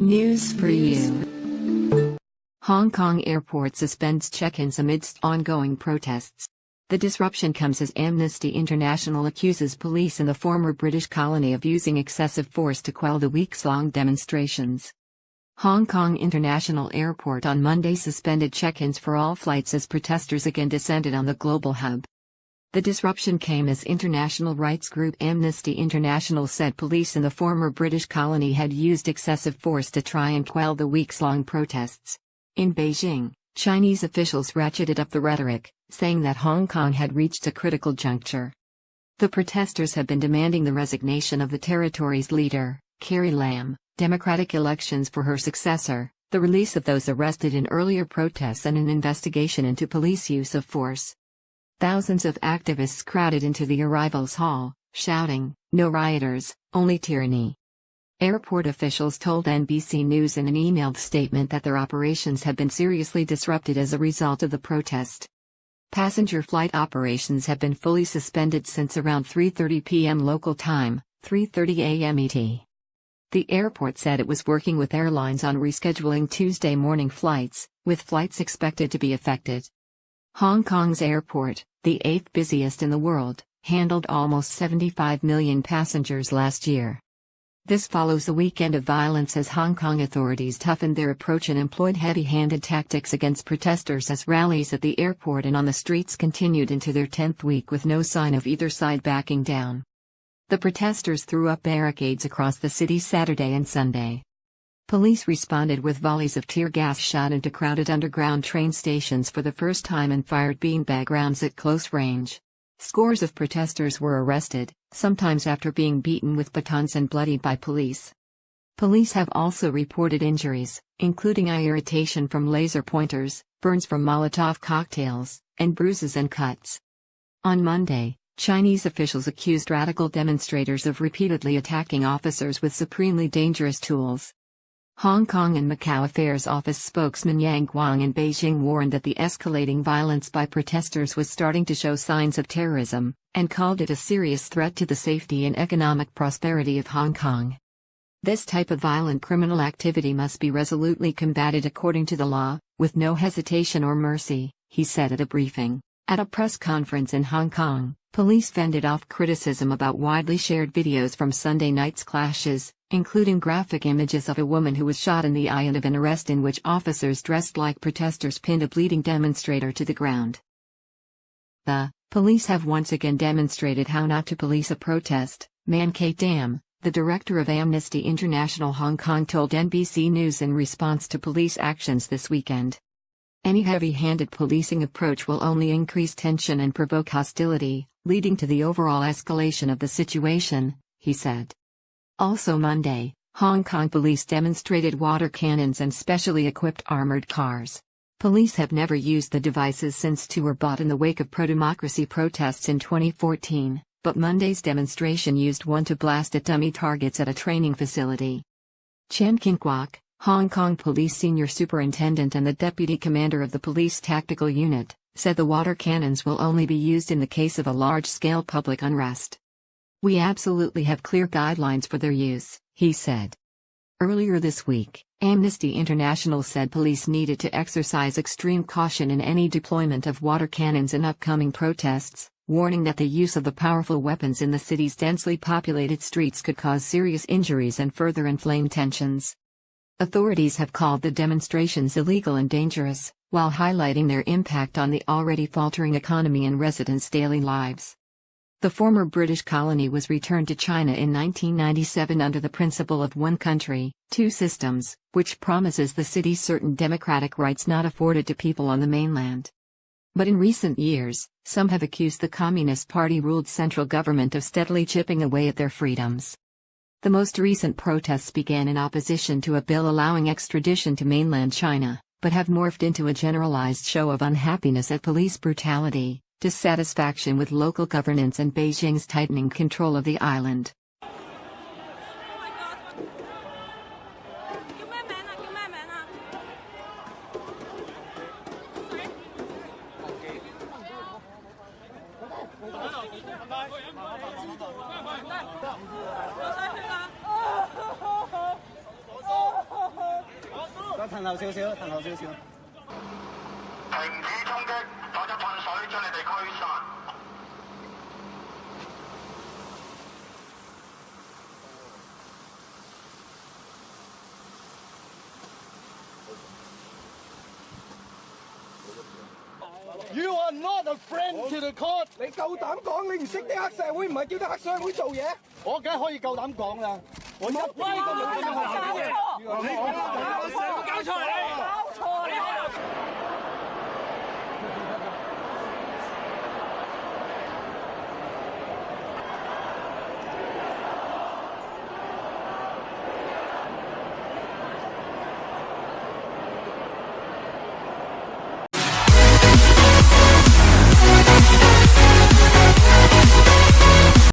News for you. Hong Kong airport suspends check-ins amidst ongoing protests. The disruption comes as Amnesty International accuses police in the former British colony of using excessive force to quell the weeks-long demonstrations. Hong Kong International Airport on Monday suspended check-ins for all flights as protesters again descended on the global hub. The disruption came as international rights group Amnesty International said police in the former British colony had used excessive force to try and quell the weeks-long protests. In Beijing, Chinese officials ratcheted up the rhetoric, saying that Hong Kong had reached a critical juncture. The protesters have been demanding the resignation of the territory's leader, Carrie Lam, democratic elections for her successor, the release of those arrested in earlier protests and an investigation into police use of force. Thousands of activists crowded into the arrivals hall, shouting, "No rioters, only tyranny." Airport officials told NBC News in an emailed statement that their operations had been seriously disrupted as a result of the protest. Passenger flight operations have been fully suspended since around 3:30 p.m. local time, 3:30 a.m. ET. The airport said it was working with airlines on rescheduling Tuesday morning flights, with flights expected to be affected. Hong Kong's airport, the eighth busiest in the world, handled almost 75 million passengers last year. This follows a weekend of violence as Hong Kong authorities toughened their approach and employed heavy-handed tactics against protesters as rallies at the airport and on the streets continued into their 10th week with no sign of either side backing down. The protesters threw up barricades across the city Saturday and Sunday. Police responded with volleys of tear gas shot into crowded underground train stations for the first time and fired beanbag rounds at close range. Scores of protesters were arrested, sometimes after being beaten with batons and bloodied by police. Police have also reported injuries, including eye irritation from laser pointers, burns from Molotov cocktails, and bruises and cuts. On Monday, Chinese officials accused radical demonstrators of repeatedly attacking officers with supremely dangerous tools. Hong Kong and Macau Affairs Office spokesman Yang Guang in Beijing warned that the escalating violence by protesters was starting to show signs of terrorism, and called it a serious threat to the safety and economic prosperity of Hong Kong. This type of violent criminal activity must be resolutely combated according to the law, with no hesitation or mercy, he said at a briefing. At a press conference in Hong Kong, police fended off criticism about widely shared videos from Sunday night's clashes, including graphic images of a woman who was shot in the eye and of an arrest in which officers dressed like protesters pinned a bleeding demonstrator to the ground. The police have once again demonstrated how not to police a protest, Man K-Dam, the director of Amnesty International Hong Kong told NBC News in response to police actions this weekend. Any heavy-handed policing approach will only increase tension and provoke hostility, leading to the overall escalation of the situation, he said. Also Monday, Hong Kong police demonstrated water cannons and specially equipped armored cars. Police have never used the devices since two were bought in the wake of pro-democracy protests in 2014, but Monday's demonstration used one to blast at dummy targets at a training facility. Chen Kin-kwok, Hong Kong Police Senior Superintendent and the Deputy Commander of the Police Tactical Unit, said the water cannons will only be used in the case of a large-scale public unrest. "We absolutely have clear guidelines for their use," he said. Earlier this week, Amnesty International said police needed to exercise extreme caution in any deployment of water cannons in upcoming protests, warning that the use of the powerful weapons in the city's densely populated streets could cause serious injuries and further inflame tensions. Authorities have called the demonstrations illegal and dangerous, while highlighting their impact on the already faltering economy and residents' daily lives. The former British colony was returned to China in 1997 under the principle of one country, two systems, which promises the city certain democratic rights not afforded to people on the mainland. But in recent years, some have accused the Communist Party-ruled central government of steadily chipping away at their freedoms. The most recent protests began in opposition to a bill allowing extradition to mainland China, but have morphed into a generalized show of unhappiness at police brutality, dissatisfaction with local governance and Beijing's tightening control of the island. 騰後少少，騰後少少。停止衝擊，否則噴水將你哋驅散。You are not a friend to the court。你夠膽講你唔識啲黑社會，唔係叫啲黑社會做嘢？我梗係可以夠膽講啦。我一啲都冇搞錯，你搞錯嚟！搞錯你！